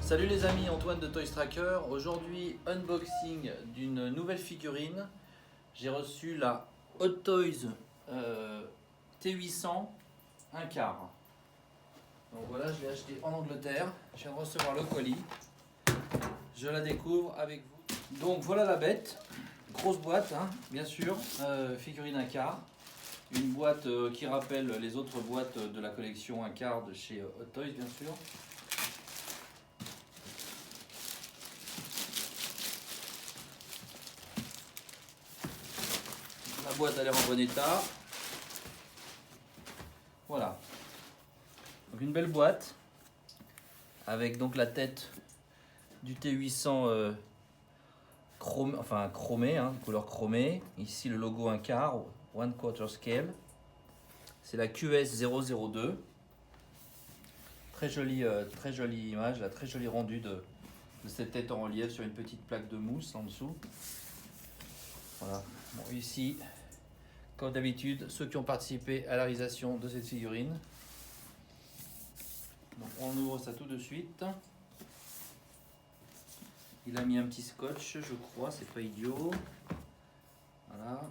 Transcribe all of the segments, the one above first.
Salut les amis, Antoine de Toys Tracker. Aujourd'hui, unboxing d'une nouvelle figurine. J'ai reçu la Hot Toys T800 1 quart. Donc voilà, je l'ai acheté en Angleterre. Je viens de recevoir le colis. Je la découvre avec vous. Donc voilà la bête. Grosse boîte, hein, bien sûr. Figurine 1 quart. Une boîte qui rappelle les autres boîtes de la collection 1 quart de chez Hot Toys, bien sûr. La boîte a l'air en bon état. Voilà. Donc une belle boîte avec donc la tête du T800 chromé, hein, couleur chromée. Ici le logo 1 quart, 1/4 scale. C'est la QS002. Très jolie image, là, très joli rendu de cette tête en relief sur une petite plaque de mousse en dessous. Voilà. Bon, ici, comme d'habitude, ceux qui ont participé à la réalisation de cette figurine. Donc on ouvre ça tout de suite. Il a mis un petit scotch, je crois, c'est pas idiot. Voilà.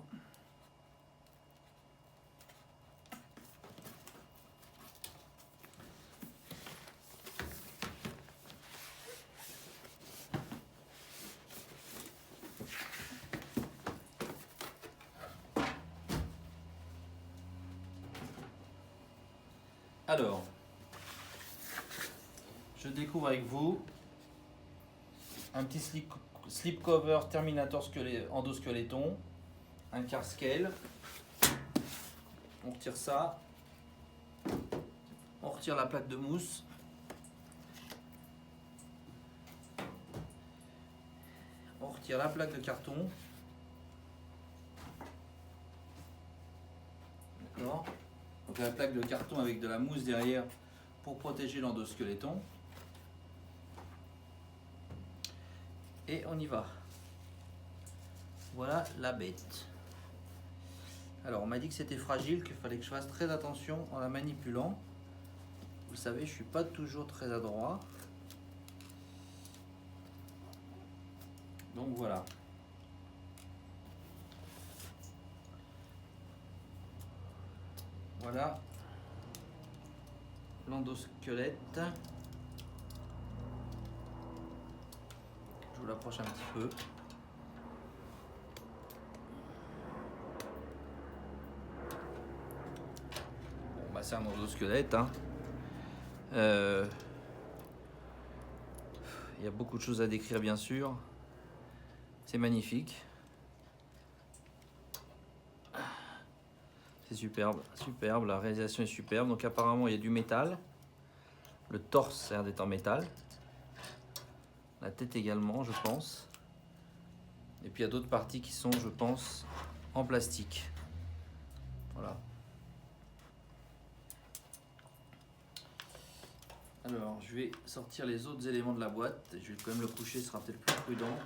Alors, je découvre avec vous un petit slip cover Terminator endosqueletton, 1 quart scale. On retire ça. On retire la plaque de mousse. On retire la plaque de carton. D'accord. Donc la plaque de carton avec de la mousse derrière pour protéger l'endosqueletton. Et on y va. Voilà la bête. Alors on m'a dit que c'était fragile, qu'il fallait que je fasse très attention en la manipulant. Vous savez, je suis pas toujours très adroit. Donc voilà. Voilà l'endosquelette. Je vous l'approche un petit peu. Bon, bah c'est un endosquelette. Hein. Il y a beaucoup de choses à décrire, bien sûr. C'est magnifique. C'est superbe, superbe. La réalisation est superbe. Donc apparemment, il y a du métal. Le torse a l'air d'être en métal. La tête également, je pense. Et puis il y a d'autres parties qui sont, je pense, en plastique. Voilà. Alors, je vais sortir les autres éléments de la boîte. Je vais quand même le coucher, ce sera peut-être plus prudent.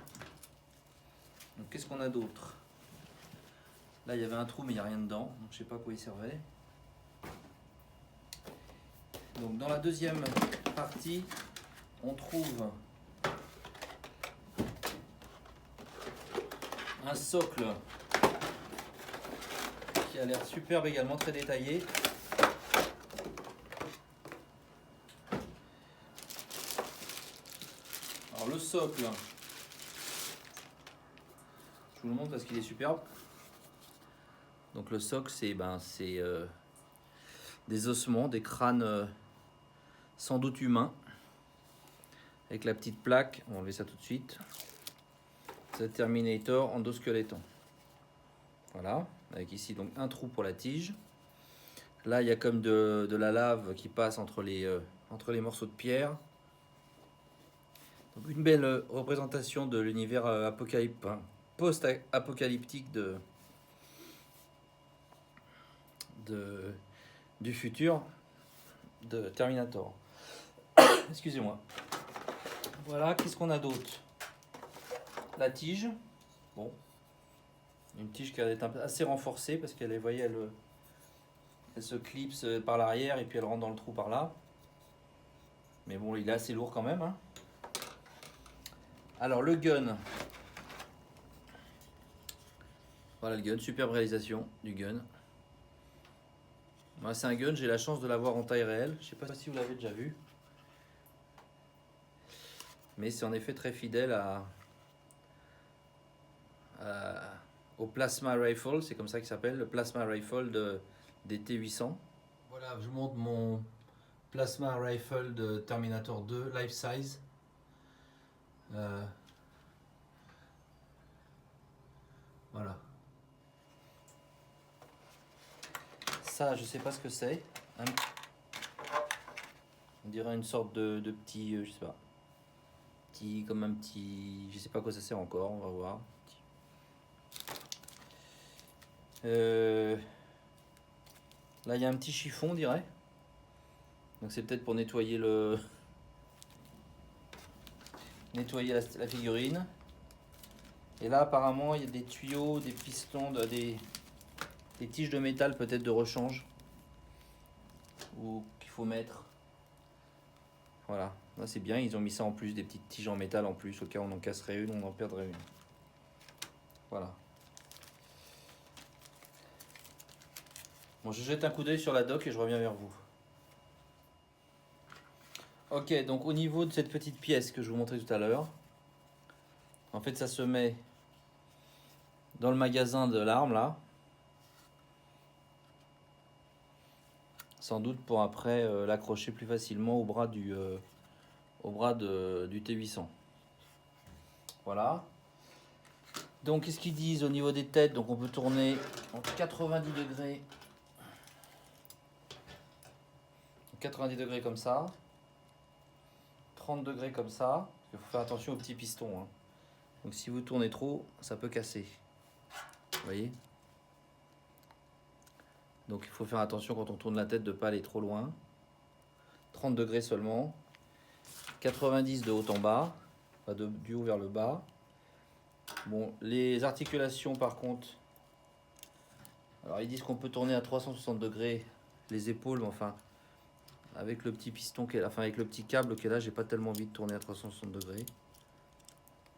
Donc, qu'est-ce qu'on a d'autre? Là, il y avait un trou, mais il n'y a rien dedans. Donc, je ne sais pas à quoi il servait. Donc, dans la deuxième partie, on trouve un socle qui a l'air superbe également, très détaillé. Alors le socle, je vous le montre parce qu'il est superbe. Donc le socle, c'est des ossements, des crânes sans doute humains, avec la petite plaque. On va enlever ça tout de suite. The Terminator endosqueletton. Voilà, avec ici donc un trou pour la tige. Là, il y a comme de la lave qui passe entre les morceaux de pierre. Donc, une belle représentation de l'univers post-apocalyptique du futur de Terminator. Excusez-moi. Voilà, qu'est-ce qu'on a d'autre? La tige. Bon, une tige qui est assez renforcée parce qu'elle, vous voyez, elle se clipse par l'arrière et puis elle rentre dans le trou par là. Mais bon, il est assez lourd quand même. Hein. Alors le gun. Voilà le gun, superbe réalisation du gun. Moi, c'est un gun, j'ai la chance de l'avoir en taille réelle. Je ne sais pas si vous l'avez déjà vu. Mais c'est en effet très fidèle au Plasma Rifle, c'est comme ça qu'il s'appelle, le Plasma Rifle des T800. Voilà, je vous montre mon Plasma Rifle de Terminator 2 Life Size. Voilà. Ça, je sais pas ce que c'est. On dirait une sorte de petit, je sais pas. Petit, comme un petit, je sais pas à quoi ça sert encore, on va voir. Là, il y a un petit chiffon, on dirait. Donc c'est peut-être pour nettoyer nettoyer la figurine. Et là, apparemment, il y a des tuyaux, des pistons, des tiges de métal peut-être de rechange ou qu'il faut mettre. Voilà, là c'est bien, ils ont mis ça en plus, des petites tiges en métal en plus, au cas où on en casserait une, on en perdrait une. Voilà. Bon, je jette un coup d'œil sur la doc et je reviens vers vous. Ok, donc au niveau de cette petite pièce que je vous montrais tout à l'heure, en fait ça se met dans le magasin de l'arme là. Sans doute pour après l'accrocher plus facilement au bras du T800. Voilà. Donc qu'est-ce qu'ils disent au niveau des têtes? Donc on peut tourner en 90 degrés. 90 degrés comme ça. 30 degrés comme ça. Il faut faire attention aux petits pistons. Hein. Donc si vous tournez trop, ça peut casser. Vous voyez? Donc il faut faire attention quand on tourne la tête de ne pas aller trop loin. 30 degrés seulement. 90 de haut en bas. Pas du haut vers le bas. Bon, les articulations par contre. Alors ils disent qu'on peut tourner à 360 degrés les épaules, mais enfin avec le petit piston qui est là, enfin avec le petit câble qui est là, j'ai pas tellement envie de tourner à 360 degrés.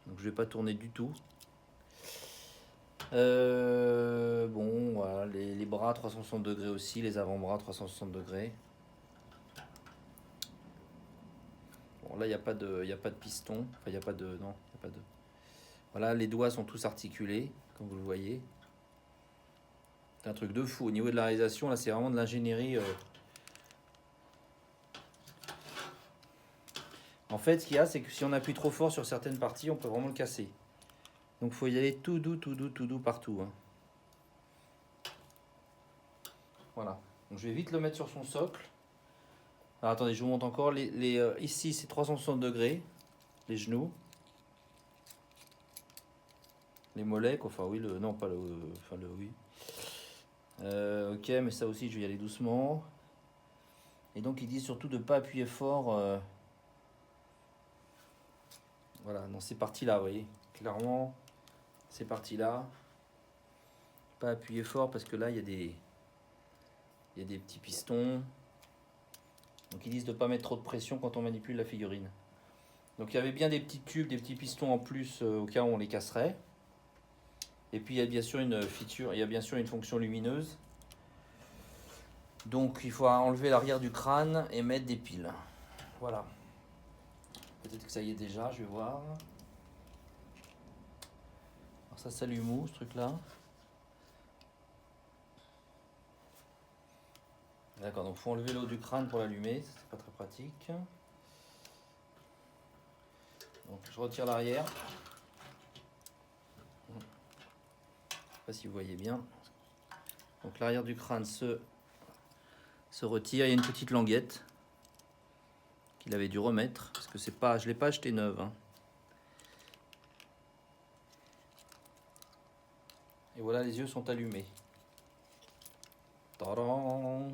Donc je vais pas tourner du tout. Bon, voilà, les bras 360 degrés aussi, les avant-bras 360 degrés. Bon, là il n'y a pas de piston, enfin il n'y a pas de, non, il y a pas de. Voilà, les doigts sont tous articulés, comme vous le voyez. C'est un truc de fou. Au niveau de la réalisation, là c'est vraiment de l'ingénierie. En fait, ce qu'il y a, c'est que si on appuie trop fort sur certaines parties, on peut vraiment le casser. Donc il faut y aller tout doux partout. Hein. Voilà. Donc je vais vite le mettre sur son socle. Alors attendez, je vous montre encore. Ici, c'est 360 degrés. Les genoux. Les mollets, quoi. Enfin, oui, non, pas le. Enfin, oui. Ok, mais ça aussi, je vais y aller doucement. Et donc, il dit surtout de ne pas appuyer fort. Voilà, dans ces parties-là, vous voyez. Clairement, ces parties-là. Pas appuyer fort parce que là, il y a des petits pistons. Donc, ils disent de ne pas mettre trop de pression quand on manipule la figurine. Donc, il y avait bien des petits tubes, des petits pistons en plus au cas où on les casserait. Et puis, il y a bien sûr une feature, il y a bien sûr une fonction lumineuse. Donc, il faut enlever l'arrière du crâne et mettre des piles. Voilà. Peut-être que ça y est déjà, je vais voir. Alors ça s'allume où, ce truc-là? D'accord, donc il faut enlever l'eau du crâne pour l'allumer, c'est pas très pratique. Donc je retire l'arrière. Je ne sais pas si vous voyez bien. Donc l'arrière du crâne se retire. Il y a une petite languette qu'il avait dû remettre parce que c'est pas, je l'ai pas acheté neuve. Hein. Et voilà, les yeux sont allumés. Tadam!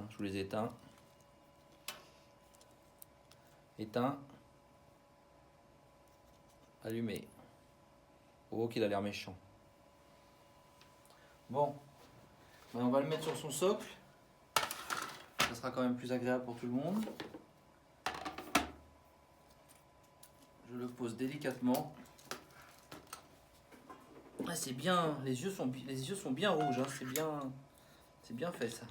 Je vous les éteins. Éteint. Allumé. Oh, qu'il a l'air méchant. Bon, ben, on va le mettre sur son socle. Ça sera quand même plus agréable pour tout le monde. Je le pose délicatement. Ah, c'est bien, les yeux sont bien rouges, hein. C'est bien fait ça.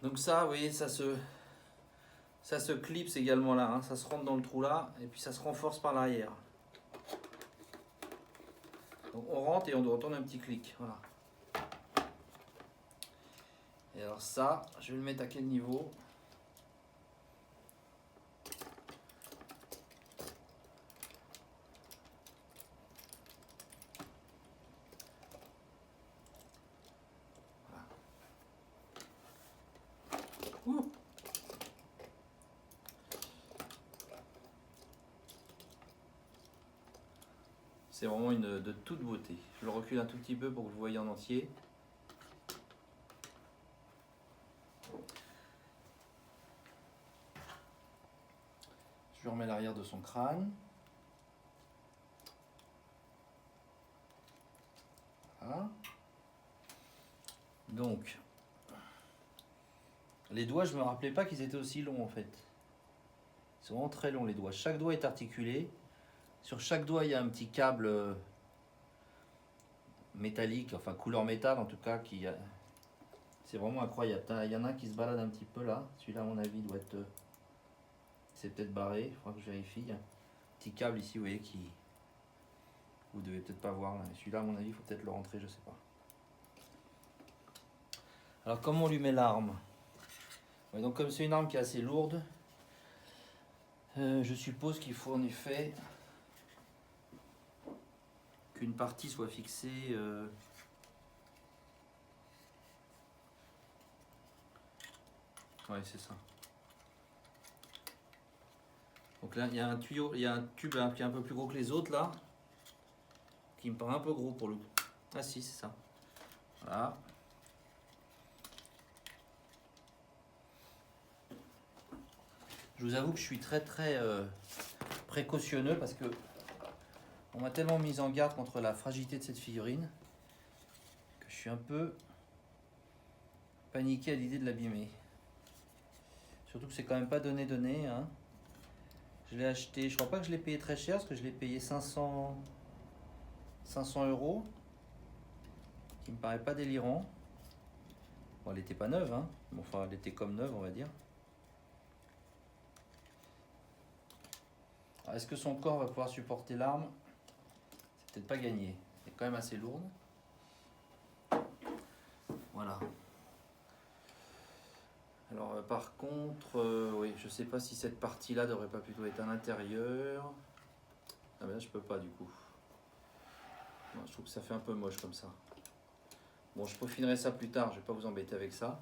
Donc ça, vous voyez, ça se clipse également là, hein. Ça se rentre dans le trou là, et puis ça se renforce par l'arrière. Donc on rentre et on doit entendre un petit clic, voilà. Et alors ça, je vais le mettre à quel niveau? Ouh. C'est vraiment de toute beauté. Je le recule un tout petit peu pour que vous le voyez en entier. Je lui remets l'arrière de son crâne. Voilà. Donc, les doigts, je ne me rappelais pas qu'ils étaient aussi longs en fait. Ils sont vraiment très longs les doigts. Chaque doigt est articulé. Sur chaque doigt, il y a un petit câble métallique, enfin couleur métal en tout cas, c'est vraiment incroyable. Il y en a un qui se balade un petit peu là. Celui-là, à mon avis, doit être. C'est peut-être barré. Il faudra que je vérifie. Petit câble ici, vous voyez, qui. Vous devez peut-être pas voir. Celui-là, à mon avis, il faut peut-être le rentrer, je sais pas. Alors, comment on lui met l'arme? Ouais, donc, comme c'est une arme qui est assez lourde, je suppose qu'il faut en effet qu'une partie soit fixée. Ouais, c'est ça. Donc là, il y a un tuyau, il y a un tube qui est un peu plus gros que les autres là, qui me paraît un peu gros pour le coup. Ah si, c'est ça. Voilà. Je vous avoue que je suis très précautionneux parce que on m'a tellement mis en garde contre la fragilité de cette figurine que je suis un peu paniqué à l'idée de l'abîmer. Surtout que c'est quand même pas donné, hein. Je l'ai acheté, je crois pas que je l'ai payé très cher parce que je l'ai payé 500 €, qui me paraît pas délirant. Bon, elle était pas neuve, hein. Bon, enfin, elle était comme neuve, on va dire. Alors, est-ce que son corps va pouvoir supporter l'arme? C'est peut-être pas gagné. Elle est quand même assez lourde. Voilà. Alors par contre, oui, je sais pas si cette partie-là devrait pas plutôt être à l'intérieur. Ah ben là je peux pas du coup. Non, je trouve que ça fait un peu moche comme ça. Bon, je peaufinerai ça plus tard, je vais pas vous embêter avec ça.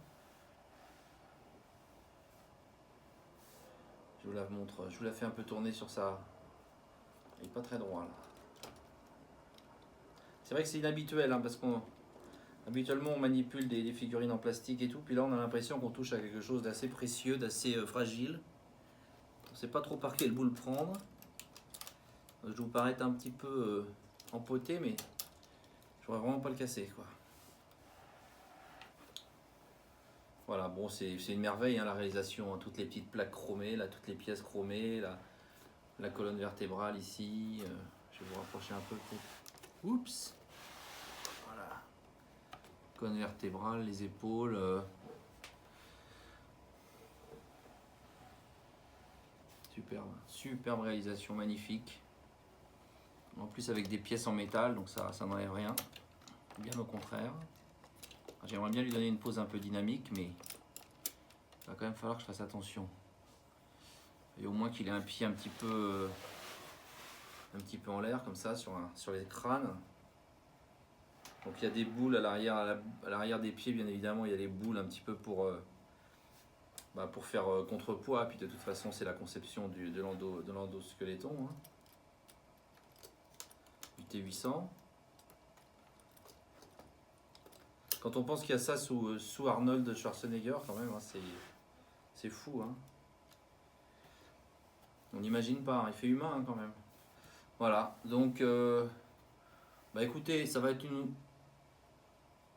Je vous la montre, je vous la fais un peu tourner sur ça. Il est pas très droit là. C'est vrai que c'est inhabituel, hein, parce qu'on habituellement on manipule des figurines en plastique et tout, puis là on a l'impression qu'on touche à quelque chose d'assez précieux, d'assez fragile. On sait pas trop par quel bout le prendre. Je vous paraître un petit peu empoté, mais je voudrais vraiment pas le casser, quoi. Voilà, bon, c'est une merveille, hein, la réalisation, hein, toutes les petites plaques chromées, là, toutes les pièces chromées, la colonne vertébrale ici. Je vais vous rapprocher un peu peut-être. Oups. Voilà. Colonne vertébrale, les épaules. Superbe réalisation, magnifique. En plus avec des pièces en métal, donc ça n'enlève rien. Bien au contraire. J'aimerais bien lui donner une pose un peu dynamique, mais il va quand même falloir que je fasse attention. Et au moins qu'il ait un pied un petit peu en l'air, comme ça, sur les crânes. Donc il y a des boules à l'arrière des pieds, bien évidemment, il y a des boules un petit peu pour faire contrepoids. Puis de toute façon, c'est la conception de l'endosqueletton. Hein. Du T800. Quand on pense qu'il y a ça sous Arnold Schwarzenegger, quand même, hein, c'est fou. Hein. On n'imagine pas, hein, il fait humain hein, quand même. Voilà, donc, écoutez, ça va être une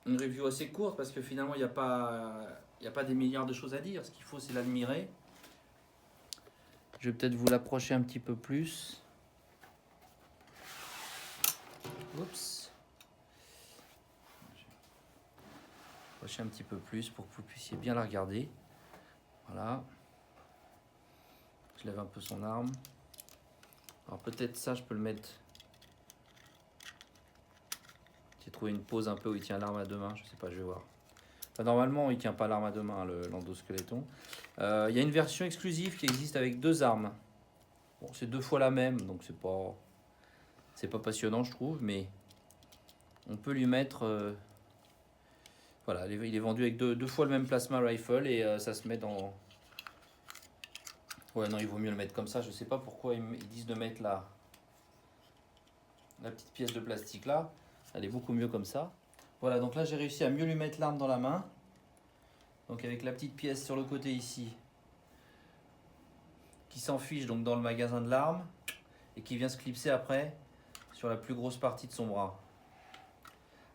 review assez courte parce que finalement, il n'y a pas des milliards de choses à dire. Ce qu'il faut, c'est l'admirer. Je vais peut-être vous l'approcher un petit peu plus. Oups. Approcher un petit peu plus pour que vous puissiez bien la regarder. Voilà. Je lève un peu son arme. Alors peut-être ça, je peux le mettre. J'ai trouvé une pose un peu où il tient l'arme à deux mains. Je sais pas, je vais voir. Enfin, normalement, il tient pas l'arme à deux mains, l'endosqueletton. Il y a une version exclusive qui existe avec deux armes. Bon, c'est deux fois la même, donc c'est pas passionnant, je trouve, mais on peut lui mettre. Voilà, il est vendu avec deux fois le même plasma rifle et ça se met dans. Ouais, non, il vaut mieux le mettre comme ça. Je sais pas pourquoi ils disent de mettre la petite pièce de plastique là. Elle est beaucoup mieux comme ça. Voilà, donc là j'ai réussi à mieux lui mettre l'arme dans la main. Donc avec la petite pièce sur le côté ici, qui s'enfiche donc dans le magasin de l'arme et qui vient se clipser après sur la plus grosse partie de son bras.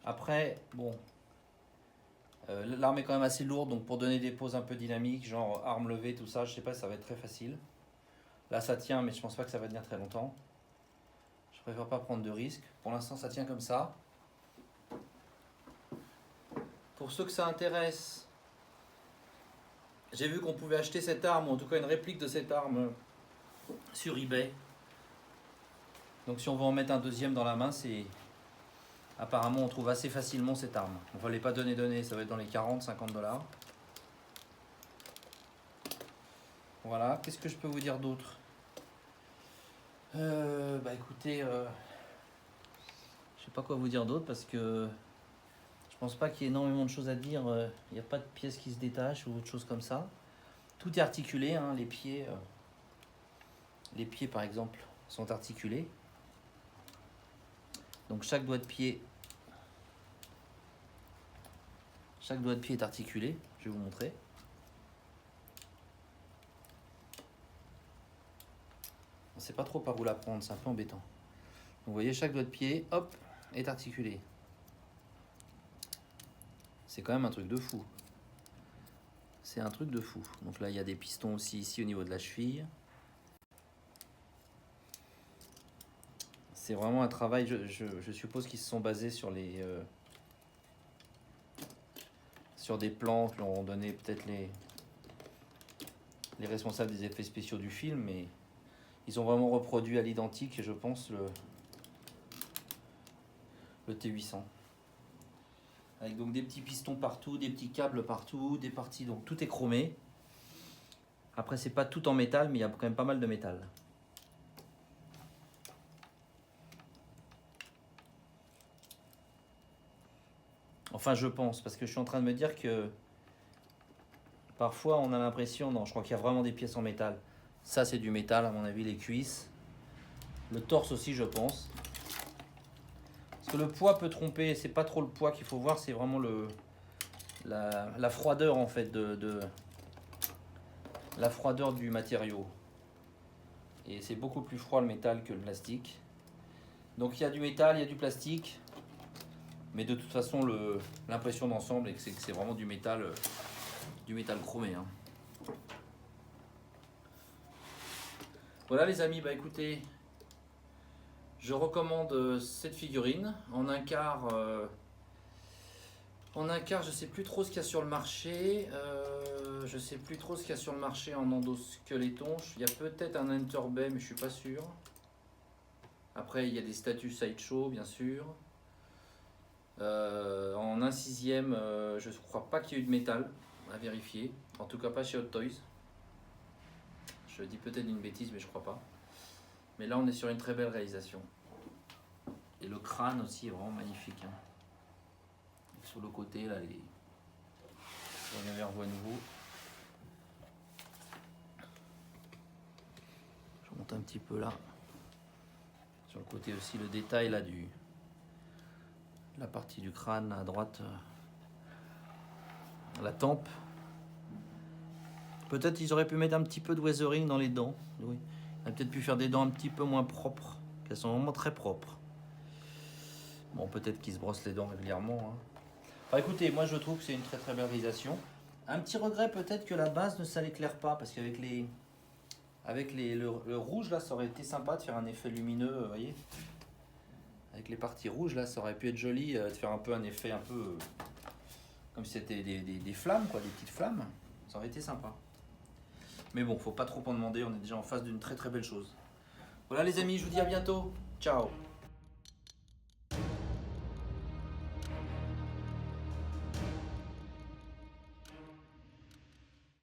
Après, bon, l'arme est quand même assez lourde, donc pour donner des poses un peu dynamiques, genre arme levée, tout ça, je sais pas si ça va être très facile. Là ça tient, mais je pense pas que ça va tenir très longtemps. Je préfère pas prendre de risques. Pour l'instant ça tient comme ça. Pour ceux que ça intéresse, j'ai vu qu'on pouvait acheter cette arme, ou en tout cas une réplique de cette arme sur eBay. Donc si on veut en mettre un deuxième dans la main, c'est... Apparemment on trouve assez facilement cette arme. On va les pas donner, ça va être dans les 40-50 $. Voilà, qu'est-ce que je peux vous dire d'autre? Bah écoutez, je sais pas quoi vous dire d'autre parce que je pense pas qu'il y ait énormément de choses à dire. Il n'y a pas de pièces qui se détachent ou autre chose comme ça. Tout est articulé, hein, les pieds par exemple sont articulés. Donc chaque doigt de pied est articulé. Je vais vous montrer. On ne sait pas trop par où la prendre, c'est un peu embêtant. Donc, vous voyez, chaque doigt de pied, hop, est articulé. C'est quand même un truc de fou. C'est un truc de fou. Donc là, il y a des pistons aussi ici au niveau de la cheville. C'est vraiment un travail, je suppose qu'ils se sont basés sur sur des plans que l'ont donné peut-être les responsables des effets spéciaux du film, mais ils ont vraiment reproduit à l'identique, je pense, le T800. Avec donc des petits pistons partout, des petits câbles partout, des parties, donc tout est chromé. Après, c'est pas tout en métal, mais il y a quand même pas mal de métal. Enfin, je pense, parce que je suis en train de me dire que parfois on a l'impression, non, je crois qu'il y a vraiment des pièces en métal. Ça, c'est du métal, à mon avis, les cuisses. Le torse aussi, je pense. Parce que le poids peut tromper, c'est pas trop le poids qu'il faut voir, c'est vraiment la froideur en fait la froideur du matériau. Et c'est beaucoup plus froid le métal que le plastique. Donc il y a du métal, il y a du plastique. Mais de toute façon, l'impression d'ensemble est que c'est vraiment du métal chromé. Hein. Voilà les amis, bah écoutez, je recommande cette figurine en un quart. Je sais plus trop ce qu'il y a sur le marché. Je sais plus trop ce qu'il y a sur le marché en endosqueletton. Il y a peut-être un Enterbay, mais je suis pas sûr. Après, il y a des statues Sideshow, bien sûr. En 1/6, je ne crois pas qu'il y ait eu de métal, à vérifier. En tout cas, pas chez Hot Toys. Je dis peut-être une bêtise, mais je crois pas. Mais là, on est sur une très belle réalisation. Et le crâne aussi est vraiment magnifique. Hein. Sur le côté, là, on regarde vers vous à nouveau. Je monte un petit peu là. Sur le côté aussi, le détail là la partie du crâne à droite, la tempe. Peut-être ils auraient pu mettre un petit peu de weathering dans les dents. Oui. Ils auraient peut-être pu faire des dents un petit peu moins propres, qu'elles sont vraiment très propres. Bon, peut-être qu'ils se brossent les dents régulièrement. Hein. Enfin, écoutez, moi je trouve que c'est une très très belle réalisation. Un petit regret peut-être que la base ne s'éclaire pas, parce qu'avec Avec le rouge là, ça aurait été sympa de faire un effet lumineux, vous voyez. Avec les parties rouges là, ça aurait pu être joli de faire un peu un effet un peu comme si c'était des flammes, quoi, des petites flammes. Ça aurait été sympa. Mais bon, faut pas trop en demander, on est déjà en face d'une très très belle chose. Voilà les amis, je vous dis à bientôt. Ciao.